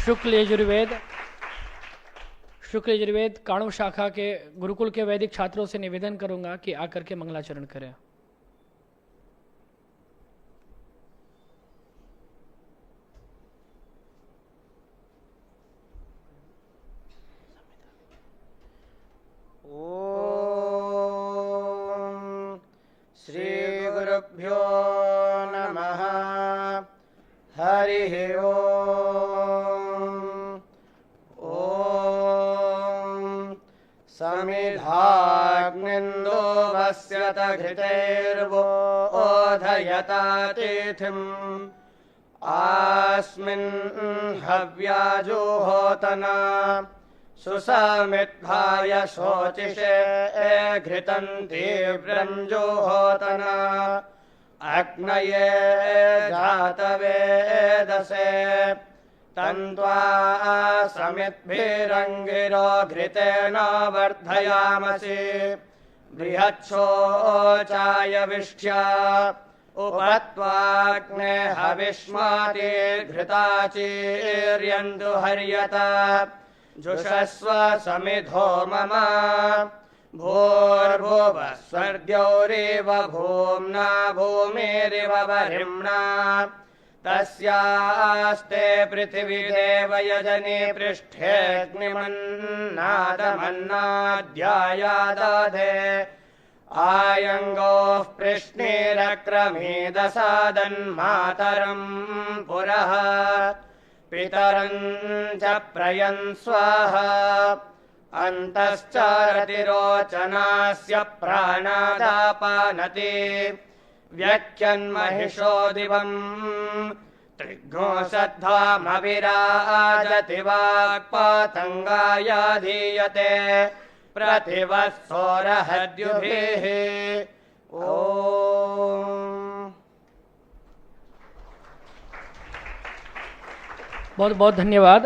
शुक्ल यजुर्वेद काणू शाखा के गुरुकुल के वैदिक छात्रों से निवेदन करूंगा कि आकर के मंगलाचरण करें। ओम श्री गुरुभ्यो नमः। हरि ओम। ओम समिधाग्निन्दो वस्यत घृतैर्वोधयता तिथिम् आस्मिन् हव्याजुहोतना सुसमिद्धाय शोचिषे घृतं तीव्रं जुहोतना अग्नये जातवेदसे तन्त्वा समिद्भिरङ्गिरो घृतेन वर्धयामसि बृहच्छोचाय विष्ठ्या उपत्वाग्ने हविष्मातिर्घृताचीर्यन्तु हर्यता जुषस्व समिधो मम भूर्भुवः स्वर्ग्योरिव भूम्ना भूमिरिव वरिम्णा तस्यास्ते पृथिवी देवयजनी पृष्ठेऽग्निमन्नादमन्नाद्यायादधे आयङ्गोः पृष्णीरक्रमेदसादन्मातरम् पुरः पितरं च प्रयन् स्वाहा अन्तश्चारतिरोचनास्य प्राणादापानति व्यख्यन्महिषो दिवम् त्रिघ्नोषद्धामविराजति वाक्पातङ्गायाधीयते प्रतिवः सौरहद्युभिः। ओम। बहुत बहुत धन्यवाद।